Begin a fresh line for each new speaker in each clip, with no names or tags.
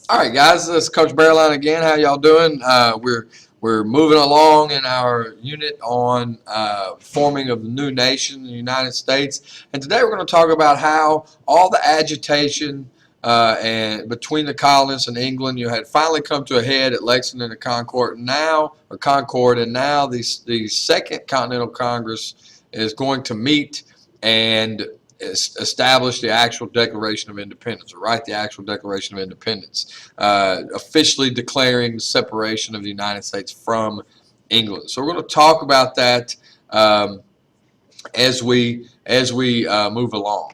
All right, guys, this is Coach Bearline again. How y'all doing? We're moving along in our unit on forming of the new nation, the United States, and today we're going to talk about how all the agitation and between the colonists and England, you had finally come to a head at Lexington and Concord, and now the Second Continental Congress is going to meet and establish the actual Declaration of Independence, or write the actual Declaration of Independence, officially declaring the separation of the United States from England. So we're going to talk about that as we move along.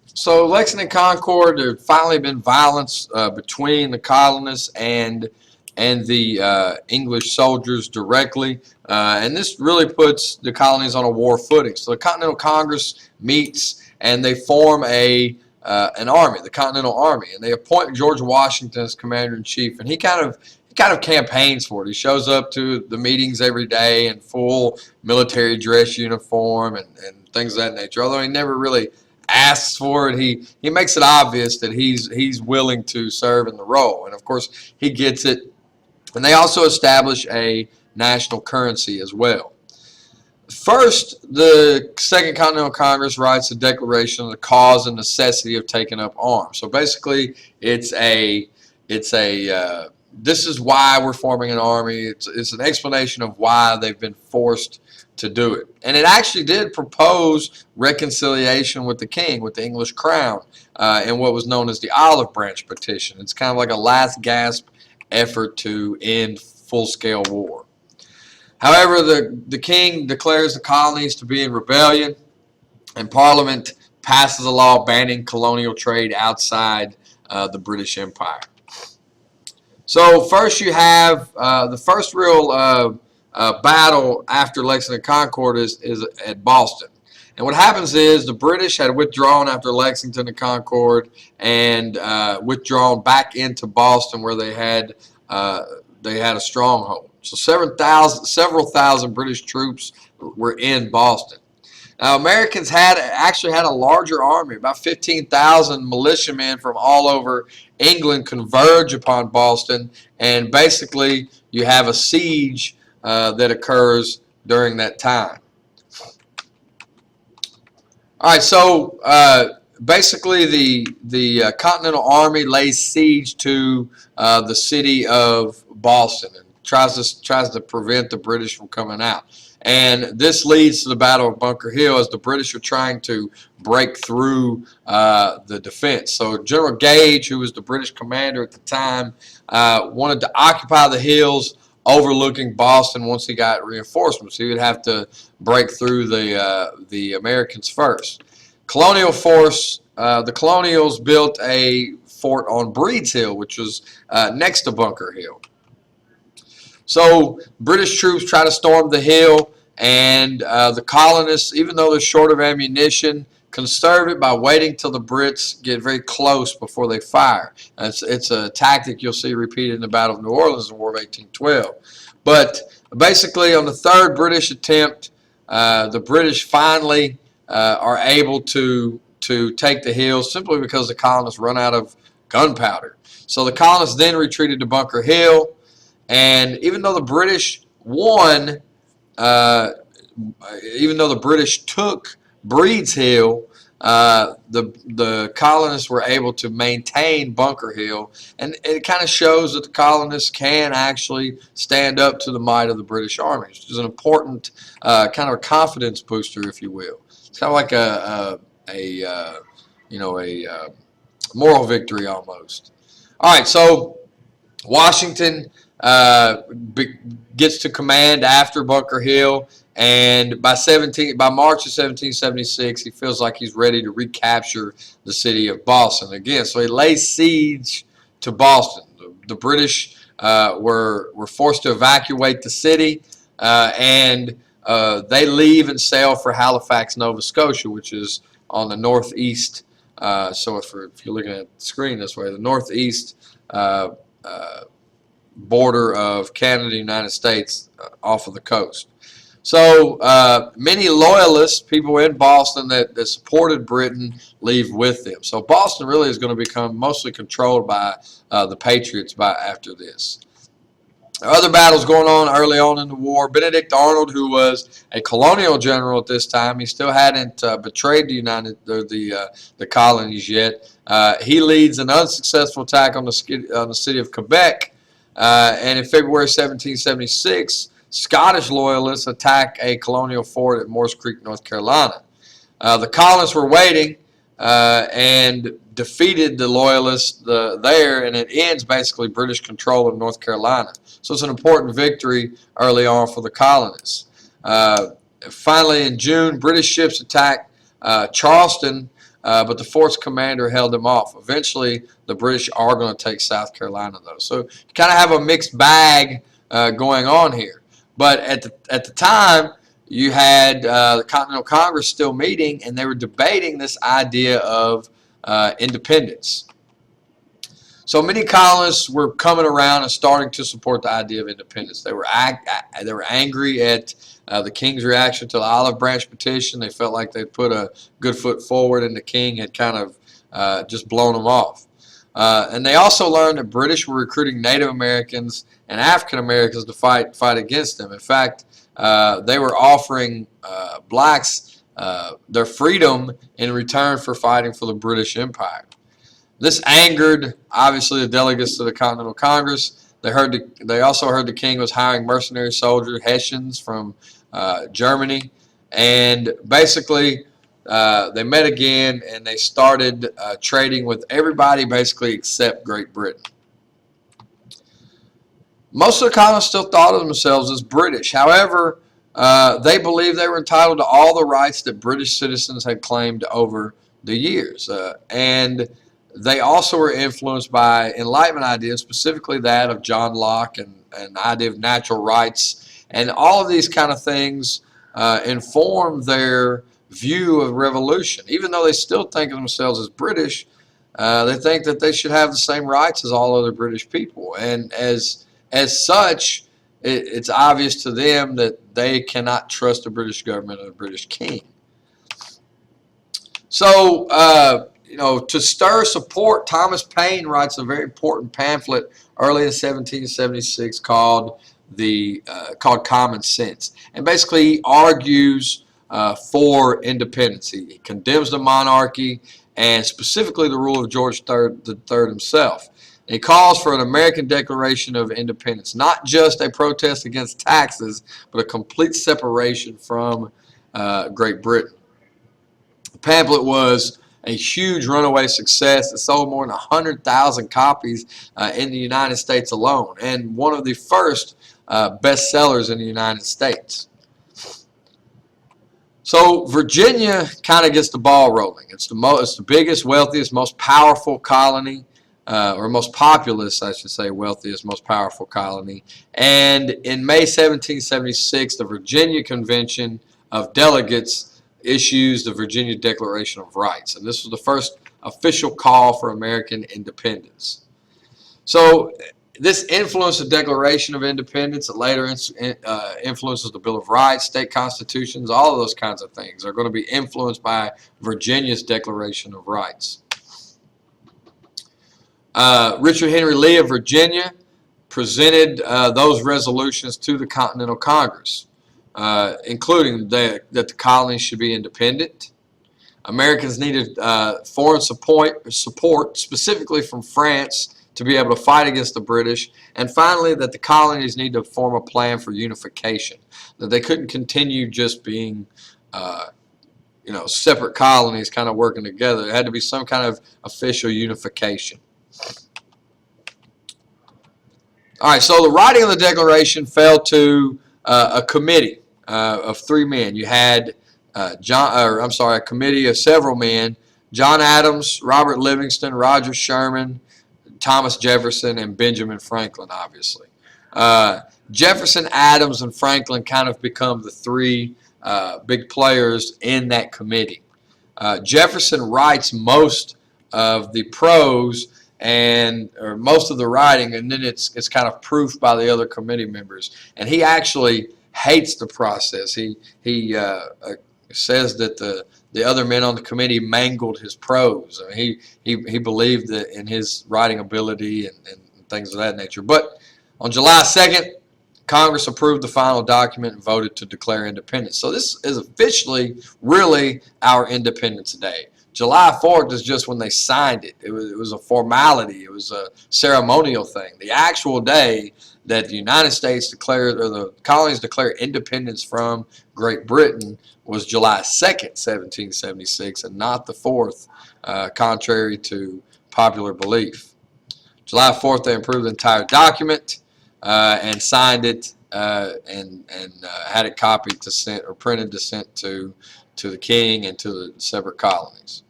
So Lexington Concord, there had finally been violence between the colonists and the English soldiers directly, and this really puts the colonies on a war footing. So the Continental Congress meets and they form an army, the Continental Army, and they appoint George Washington as commander-in-chief, and he kind of campaigns for it. He shows up to the meetings every day in full military dress uniform and things of that nature. Although he never really asks for it, he makes it obvious that he's willing to serve in the role, and of course he gets it. And they also establish a national currency as well. First, the Second Continental Congress writes a declaration of the cause and necessity of taking up arms. So basically, this is why we're forming an army. It's an explanation of why they've been forced to do it. And it actually did propose reconciliation with the king, with the English crown, in what was known as the Olive Branch Petition. It's kind of like a last gasp effort to end full-scale war. However, the king declares the colonies to be in rebellion, and Parliament passes a law banning colonial trade outside the British Empire. So first you have the first real battle after Lexington Concord is at Boston. And what happens is the British had withdrawn after Lexington and Concord and withdrawn back into Boston, where they had a stronghold. So several thousand British troops were in Boston. Now, Americans actually had a larger army. About 15,000 militiamen from all over England converge upon Boston, and basically you have a siege that occurs during that time. All right, so basically the Continental Army lays siege to the city of Boston and tries to prevent the British from coming out. And this leads to the Battle of Bunker Hill as the British are trying to break through the defense. So General Gage, who was the British commander at the time, wanted to occupy the hills overlooking Boston once he got reinforcements. He would have to break through the Americans first. Colonial force, the Colonials built a fort on Breed's Hill, which was next to Bunker Hill. So British troops try to storm the hill, and the colonists, even though they're short of ammunition, conserve it by waiting till the Brits get very close before they fire. It's a tactic you'll see repeated in the Battle of New Orleans in the War of 1812. But basically, on the third British attempt, the British finally are able to take the hill simply because the colonists run out of gunpowder. So the colonists then retreated to Bunker Hill, and even though the British won, even though the British took Breed's Hill, the colonists were able to maintain Bunker Hill, and it kind of shows that the colonists can actually stand up to the might of the British army, which is an important kind of a confidence booster, if you will. It's kind of like a moral victory almost. All right, so Washington gets to command after Bunker Hill, and by March of 1776, he feels like he's ready to recapture the city of Boston again. So he lays siege to Boston. The British were forced to evacuate the city, and they leave and sail for Halifax, Nova Scotia, which is on the northeast. So if you're looking at the screen this way, the northeast border of Canada and the United States off of the coast. So many loyalists, people in Boston that supported Britain, leave with them. So Boston really is going to become mostly controlled by the Patriots after this. Other battles going on early on in the war. Benedict Arnold, who was a colonial general at this time, he still hadn't betrayed the colonies yet. He leads an unsuccessful attack on the city of Quebec, and in February 1776, Scottish loyalists attack a colonial fort at Morse Creek, North Carolina. The colonists were waiting and defeated the loyalists there, and it ends basically British control of North Carolina. So it's an important victory early on for the colonists. Finally, in June, British ships attacked Charleston, but the fort's commander held them off. Eventually, the British are going to take South Carolina, though. So you kind of have a mixed bag going on here. But at the time, you had the Continental Congress still meeting, and they were debating this idea of independence. So many colonists were coming around and starting to support the idea of independence. They were angry at the king's reaction to the Olive Branch petition. They felt like they'd put a good foot forward, and the king had kind of just blown them off. And they also learned that British were recruiting Native Americans and African Americans to fight against them. In fact, they were offering blacks their freedom in return for fighting for the British Empire. This angered, obviously, the delegates to the Continental Congress. They also heard the king was hiring mercenary soldiers, Hessians from Germany, and basically they met again and they started trading with everybody basically except Great Britain. Most of the colonists still thought of themselves as British. However, they believed they were entitled to all the rights that British citizens had claimed over the years. And they also were influenced by Enlightenment ideas, specifically that of John Locke and the idea of natural rights. And all of these kind of things informed their view of revolution. Even though they still think of themselves as British, they think that they should have the same rights as all other British people. And as such, it's obvious to them that they cannot trust the British government or the British king. So, to stir support, Thomas Paine writes a very important pamphlet early in 1776 called Common Sense. And basically he argues for independence. He condemns the monarchy and specifically the rule of George III himself. And he calls for an American Declaration of Independence, not just a protest against taxes, but a complete separation from Great Britain. The pamphlet was a huge runaway success. It sold more than 100,000 copies in the United States alone, and one of the first bestsellers in the United States. So Virginia kind of gets the ball rolling. It's the biggest, wealthiest, most powerful colony, or most populous, I should say, wealthiest, most powerful colony. And in May 1776, the Virginia Convention of Delegates issues the Virginia Declaration of Rights. And this was the first official call for American independence. So this influenced the Declaration of Independence. It later influences the Bill of Rights, state constitutions, all of those kinds of things are going to be influenced by Virginia's Declaration of Rights. Richard Henry Lee of Virginia presented those resolutions to the Continental Congress, including that the colonies should be independent. Americans needed foreign support, specifically from France, to be able to fight against the British. And finally, that the colonies need to form a plan for unification, that they couldn't continue just being separate colonies kind of working together. There had to be some kind of official unification. All right, so the writing of the Declaration fell to a committee of three men. You had a committee of several men: John Adams, Robert Livingston, Roger Sherman, Thomas Jefferson, and Benjamin Franklin, obviously. Jefferson, Adams, and Franklin kind of become the three big players in that committee. Jefferson writes most of the prose or most of the writing, and then it's kind of proofed by the other committee members. And he actually hates the process. He says that the other men on the committee mangled his prose. I mean, he believed that in his writing ability and things of that nature. But on July 2nd, Congress approved the final document and voted to declare independence. So this is officially really our Independence Day. July 4th is just when they signed it. It was a formality. It was a ceremonial thing. The actual day that the United States declared, or the colonies declared independence from Great Britain, was July 2nd, 1776, and not the 4th, contrary to popular belief. July 4th, they approved the entire document and signed it and had it copied to send or printed to send to the king and to the separate colonies.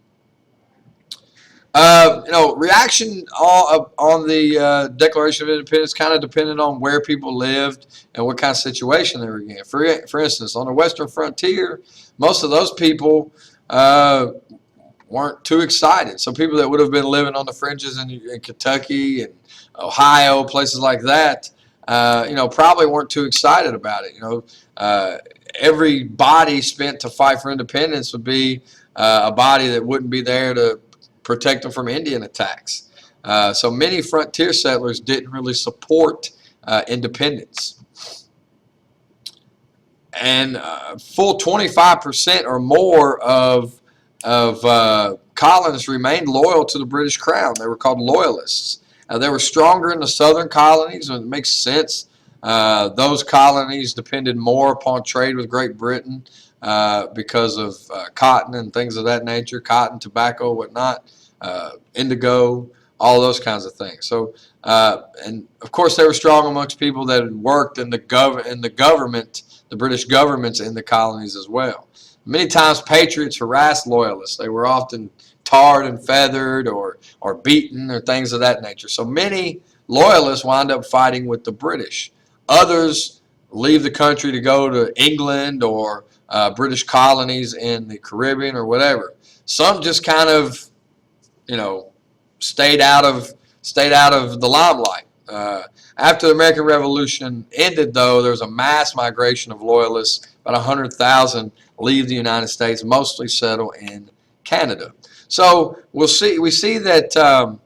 Reaction on the Declaration of Independence kind of depended on where people lived and what kind of situation they were in. For instance, on the western frontier, most of those people weren't too excited. Some people that would have been living on the fringes in Kentucky and Ohio, places like that, probably weren't too excited about it. Every body spent to fight for independence would be a body that wouldn't be there to protect them from Indian attacks. So many frontier settlers didn't really support independence. And full 25% or more of colonists remained loyal to the British Crown. They were called loyalists. They were stronger in the southern colonies, and it makes sense. Those colonies depended more upon trade with Great Britain because of cotton and things of that nature, cotton, tobacco, whatnot, indigo, all those kinds of things. So, and of course, they were strong amongst people that had worked in the government, the British governments in the colonies as well. Many times, patriots harassed loyalists. They were often tarred and feathered or beaten or things of that nature. So many loyalists wind up fighting with the British. Others leave the country to go to England or British colonies in the Caribbean or whatever. Some just kind of, stayed out of the limelight. After the American Revolution ended, though, there was a mass migration of loyalists. About 100,000 leave the United States, mostly settle in Canada. So we see that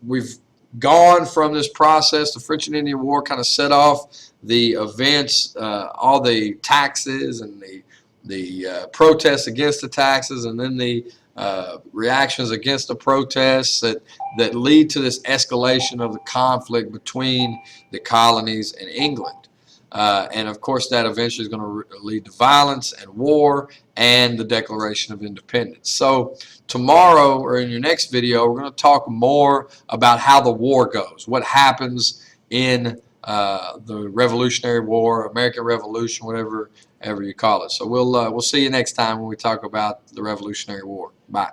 we've gone from this process. The French and Indian War kind of set off the events, all the taxes and the protests against the taxes, and then the reactions against the protests that lead to this escalation of the conflict between the colonies and England. And of course, that eventually is going to lead to violence and war and the Declaration of Independence. So tomorrow, or in your next video, we're going to talk more about how the war goes, what happens in the Revolutionary War, American Revolution, whatever you call it. So we'll see you next time when we talk about the Revolutionary War. Bye.